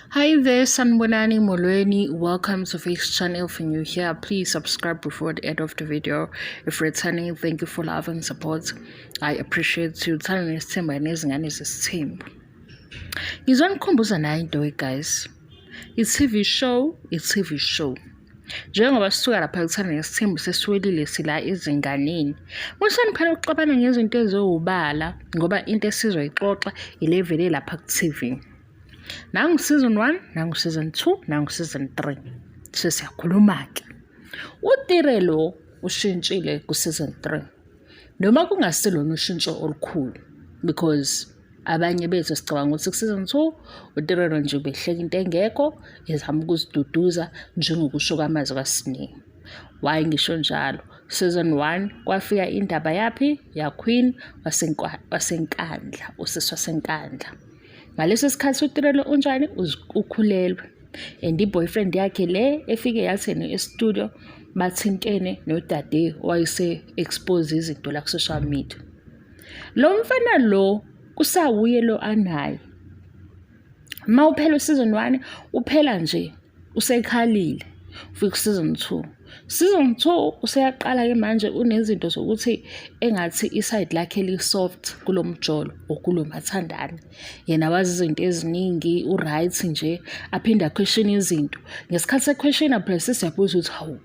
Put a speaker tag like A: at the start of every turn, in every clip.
A: Hi there, Sanbonani Molweni. Welcome to Face Channel. If you're new here, please subscribe before the end of the video. If returning, thank you for love and support. I appreciate you. Telling this team by nezingane zesithembu. Ngizonikhumbuza nayo into guys. I-TV show. Njengoba sisuka lapha kuthanda nesithembu sesiwelile sila ezinganeni. Musani phela ukuxabana ngezinto eziwubala ngoba into esizoyixoxa ilevele lapha ku-TV. Nangu season 1, nangu season 2, nangu season 3. Sesiyakhuluma ke. Utirelo ushintshile ku season 3. Noma kungasilona ushintsho olukhulu because abanye bethu sicabanga ukuthi ku season 2 utirelo nje behleka into engekho ezama ukuziduduza njengokusho kwamazwi kaSinew. Why ngisho njalo? Season 1 kwafika indaba yapi ya Queen wasenkandla, usisi wasenkandla. Ngaleso sikhathi utirelo unjani ukhulelwe and i-boyfriend yakhe le efike yathena e-studio bathintene nodade wayese expose izinto la ku-social media. Lo mfana lo kusawuye lo anayo. Ma uphela season 1 uphela nje usekhalile ufika season 2. Season 2 useyaqala ke manje unezinto zokuthi engathi iside lakhe li-soft kulomjolo okulomathandana. Yena wazi izinto eziningi uright nje aphinda question izinto. Ngesikhathi sequestiona phela sesiyabuza ukuthi hawu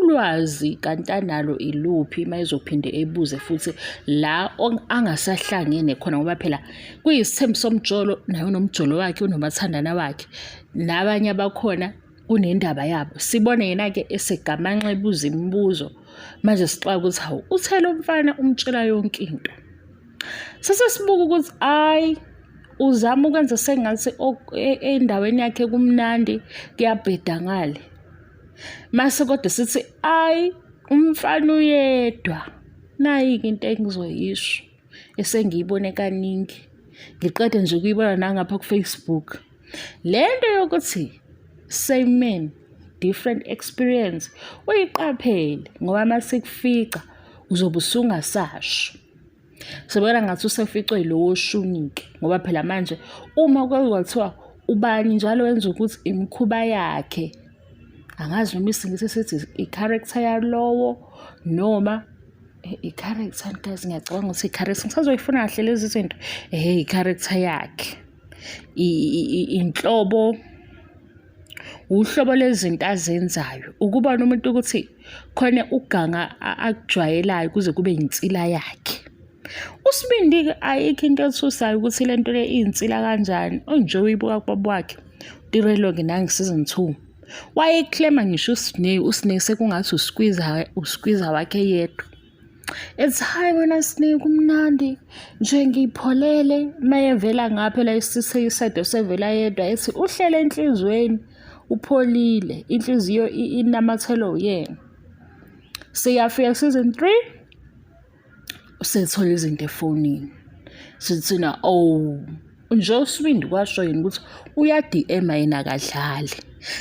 A: ulwazi kanti analo iluphi mayizophinde ebuze futhi la angasahlangene khona ngoba phela kuyisithembu somjolo nayo nomjolo wakhe unomathandana wakhe nabanye abakhona kunendaba yabo. Sibone yena ke esegamanxa ebuza imibuzo manje sixoxa ukuthi hawu uthela umfana umtshela yonke into. Sesibuka ukuthi ay uzama ukwenza sengathi endaweni yakhe kumnandi kuyabheda ngale. Mase kodwa sithi ay umfana uyedwa nayi into engizoyisho esengiyibone kaningi ngiqede nje ukuyibona nangapha ku Facebook. Lento yokuthi same man different experience uyiqaphele ngoba masekufica uzobe usungasasho. Sebona ngathi useficwe lo shunike ngoba phela manje uma kwathiwa ubani njalo wenza ukuthi imkhuba yakhe angazi noma isingisi sithi i-character yalowo noma i-character guys ngiyacabanga ukuthi i-character ngisazoyifuna kahle lezi zinto i-character yakhe inhlobo uhlobo lezinto azenzayo ukuba nomuntu ukuthi khona uganga akujwayelayo kuze kube insila yakhe. Usibindi ke ayikho into ethusayo ukuthi lento le insila kanjani onje uyibuka kubaba wakhe Tirelo ke nangi season 2 wayeclaima ngisho uSinew sekungathi usqueezer wakhe yedwa. It's high wena Sinew kumnandi nje ngipholele mayevela ngapha la isisayiside sevela yedwa ethi uhlele enhlizweni upholile inhliziyo inamathelo yena. Siyafika season 3 usethola izinto efonini sithina nje usibindi kwasho yena ukuthi uya DM yena kadlali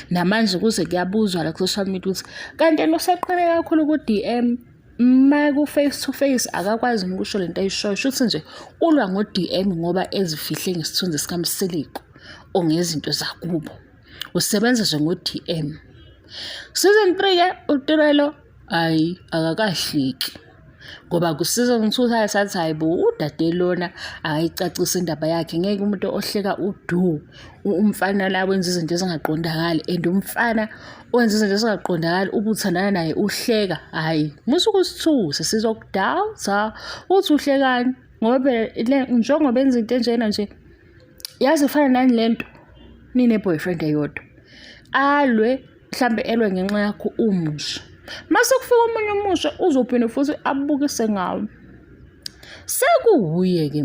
A: namanje kuze kuyabuzwa la ku social media ukuthi kanti lo seqhele kakhulu ku DM ma ku face to face akakwazi ukusho lento ayishoyo futhi nje ulwa ngo DM ngoba ezifihle ngesithunzi sikaMsiliko ongezinto zakubo usebenza nje ngo DM. Season 3 ke uTirelo akakahliki ngoba ku season 2 sathi hayibo udade lona ayicacisa indaba yakhe ngeke umuntu ohleka udu umfana la wenza izinto ezingaqondakali and umfana wenza izinto ezingaqondakali ubuthandana naye uhleka hayi musuku sithuse sizokudawuza uthi uhlekani ngoba phela njengoba benza into enjena nje yazi ifana nani lento nine boyfriend eyodwa alwe mhlambe elwe ngenxa yakho umusha mase kufika umunye umusha uzophinda futhi abukise ngawo. Sekuhuye ke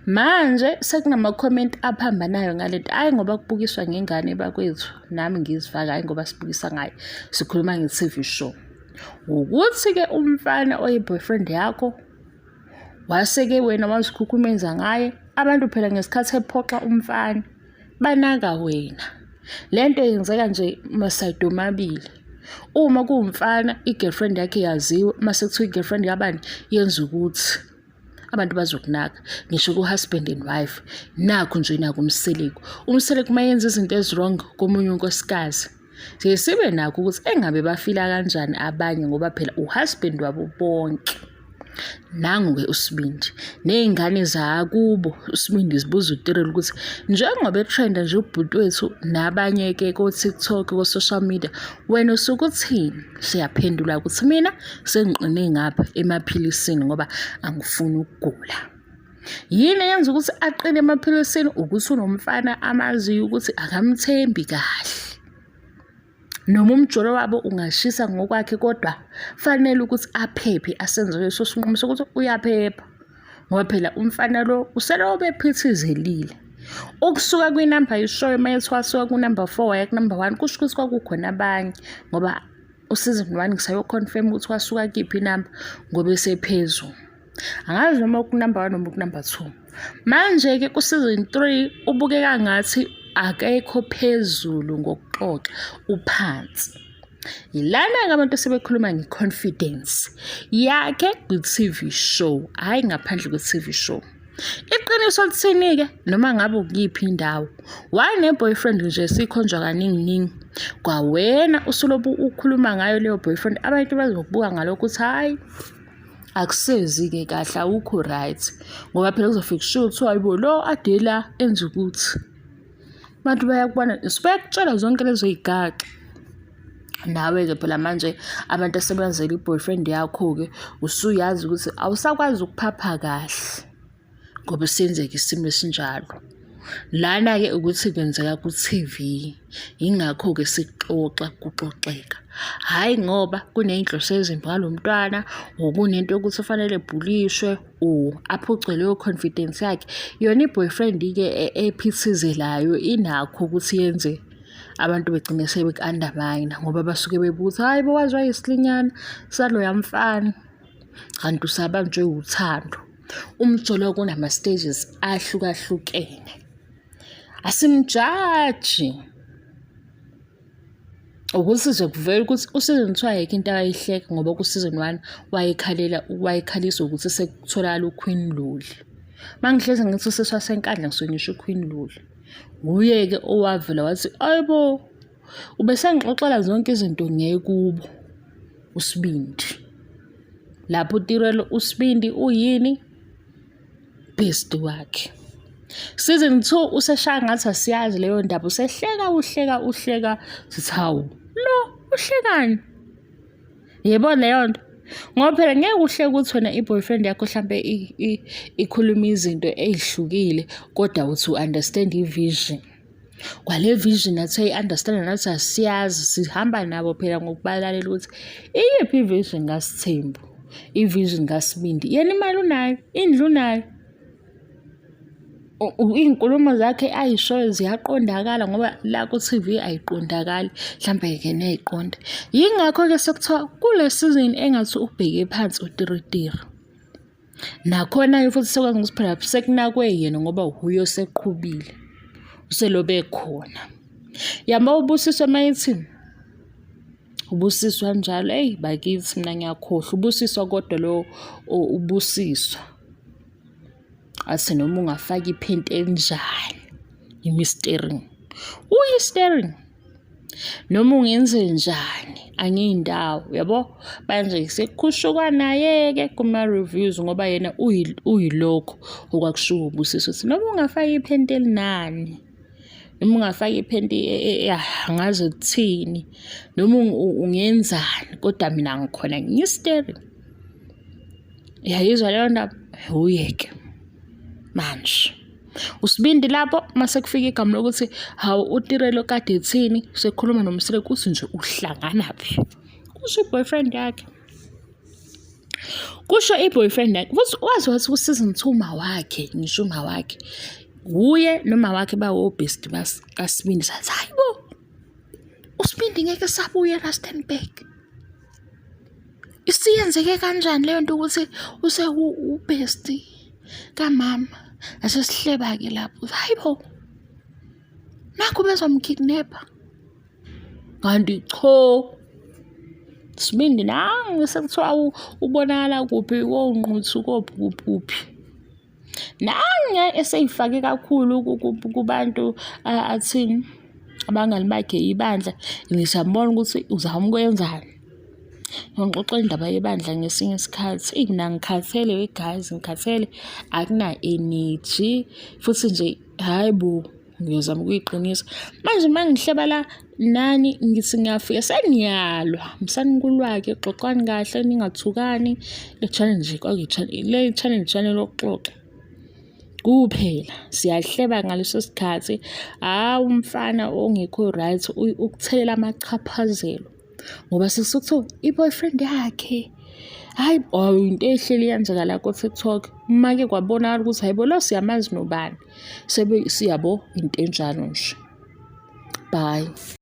A: manje sekunama comment aphambanayo ngalento ayi ngoba kubukiswa ngengane bakwethu nami ngizifaka ayi ngoba sibukisa ngayo sikhuluma nge-TV show ukuthi ke umfana oyiboyfriend yakho waseke wena wazikhukhumeza ngaye abantu phela ngesikhathi ephoxa umfana banaka wena. Lento yenzeka nje masaydo mabili. Uma kuwumfana igirlfriend yakhe yaziwe mase kuthiwa igirlfriend yabani yenza ukuthi abantu bazokunaka. Ngisho ku-husband and wife, nakho nje nakho umseleko mayenza izinto ezi-wrong komunye unkosikazi, siye sibe nakho ukuthi engabe bafila kanjani abanye ngoba phela u-husband wabo bonke. Nangu-ke uSibindi ney'ngane zakubo, uSibindi zibuza uTirelo ukuthi njengoba etrenda nje ubhuti wethu nabanye-ke ko-TikTok, ko-social media, wena usuke uthini? Siyaphendula ukuthi mina sengiqine ngapha emaphilisini ngoba angifuni ukugula. Yini eyenza ukuthi aqine emaphilisini? Ukuthi unomfana amaziyo ukuthi akamthembi kahle. Noma umjolo wabo ungashisa ngokwakhe, kodwa fanele ukuthi aphephe, asenze leso sinqumo sokuthi uyaphepha ngoba phela umfana lo uselobe ephithizelile. Ukusuka kwinamba yishoyo mayethi wasuka kunamba 4 waya kunamba 1 kusho ukuthi kwakukhona abanye ngoba uSeason 1 ngisayoconfirm ukuthi wasuka kiphi inamba ngoba esephezulu. Angazi noma kunamba 1 noma kunamba 2. Manje-ke kuSeason 3 ubukeka ngathi akekho phezulu ngokuxoxa, uphansi. Yilana-ke abantu sebekhuluma nge-confidence yakhe kwi-TV show, hhayi ngaphandle kwe-TV show. Iqiniso lithini-ke? Noma ngabe ukuyiphi indawo, wane-boyfriend nje sikhonjwa kaningi kwawena usulobu ukhuluma ngayo leyo boyfriend, abantu bazokubuka ngalokho ukuthi hhayi akusezi-ke kahle, awukho right ngoba phela kuzofika kushiwo kuthiwa hayibo lo ade la enza ukuthi. Abantu bayakubona, bayakutshela zonke lezo y'gaxa. Nawe-ke phela manje abantu asebenzela i-boyfriend yakho-ke usuyazi ukuthi awusakwazi ukuphapha kahle ngoba senzeka isimo esinjalo. Lana-ke ukuthi kwenzeka ku-TV, yingakho-ke sikuxoxa kuxoxeka. Hhayi ngoba kuney'nhloso ezimbi ngalo mntwana, kunento yokuthi ufanele ebhulishwe, aphucwe leyo confidence yakhe. Yona i-boyfriend-ke ephithizelayo inakho ukuthi yenze abantu begcine sebeku-undermine ngoba basuke bebuza hayi bowazwa yisilinyana saloya mfana, kanti usabanjwe uthando. Umjolo kunama-stages ahlukahlukene, asimjaji ukuthi nje kuvela ukuthi uSeason 2 ayikho into ayihleka ngoba kuSeason 1 wayekhalisa ukuthi sekutholakala uQueen Luli. Mangihlezi ngithi useswasenkandla ngisuke ngisho uQueen Luli, nguye-ke owavela wathi ayibo ubesengixoxela zonke izinto ngekubo uSibindi. Lapho uTirelo uSibindi uyini? Best wakhe. Season 2 useshaya ngathi asiyazi leyo ndaba, uhleka sithi hawu lo uhlekani? Yebo leyo nto ngoba phela ngeke uhleke ukuthi wena i-boyfriend yakho mhlampe ikhuluma izinto ey'hlukile kodwa uthi u-understand i-vision. Kwale vision nathi ayi-understand nathi asiyazi, sihamba nabo phela ngokubalalela ukuthi iyiphi i-vision kaSithembu, i-vision kaSibindi. Yena imali unayo, indlu unayo, iy'nkulumo zakhe ayishoyo ziyaqondakala ngoba la ku-TV ayiqondakali, mhlampe-ke neyiqonda. Yingakho-ke sekuthiwa kule season engathi ubheke phansi uTiritiri. Nakhona-ke futhi sekwazi ukuthi phela sekunakwe yena ngoba uye oseqhubile, uselobe khona. Yama uBusiswa mayithi uBusiswa njalo, eyi bakithi mina ngiyakhohlwa uBusiswa kodwa lo uBusiswa athi noma ungafaka iphenti enjani imistering uyi-steering, noma ungenze njani angiyindawo, yabo manje sekukhushukwa naye-ke kuma-reviews ngoba yena uyilokho okwakushiwo uBusiswa ukuthi noma ungafaka iphenti elinani, noma ungafaka iphenti angazi kuthini, noma ungenzani kodwa mina ngikhona ngiyi-steering. Yayizwa leyo ndaba? Uyeke manje uSibindi lapho mase kufika igama lokuthi hawu uTirelo kade ethini, sekhuluma nomseleko uthi nje uhlangana phi, kusho i-boyfriend yakhe, kusho i-boyfriend yakhe. Futhi wazi wathi ku-Season 2 mawakhe, ngisho umawakhe uye noma wakhe bawo-best kaSibindi, sathi hayibo uSibindi ngeke sabuye Rustenburg. Isiyenzeke kanjani leyo nto ukuthi use-best kamama? Asesihleba-ke lapho hayibo nakho bezomkidnapha, kanti cho Sibindi nangu sekuthiwa ubonakala kuphi wonquthu kuphi. Nange eseyifake kakhulu kubantu athini abangani bakhe ibandla, ngisambona ukuthi uzama ukwenzani. Ngixoxa indaba yebandla ngesinye isikhathi, mina ngikhathele we-guys, ngikhathele akuna-energy futhi nje hhayi bo, ngiyozama ukuyiqinisa. Manje uma ngihleba la nani ngithi ngiyafika seniyalwa, msanikulwa-ke, xoxani kahle ningathukani. Le channel yokuxoxa kuphela siyahleba ngaleso sikhathi. Hhayi umfana ongekho right ukuthelela amachaphazelo ngoba sisuke kuthiwa i-boyfriend yakhe. Hhayi into ehleli yenzeka la ko-TikTok. Uma-ke kwabonakala ukuthi hayibo lo siyamazi nobani, siyabo into enjalo nje. Bye.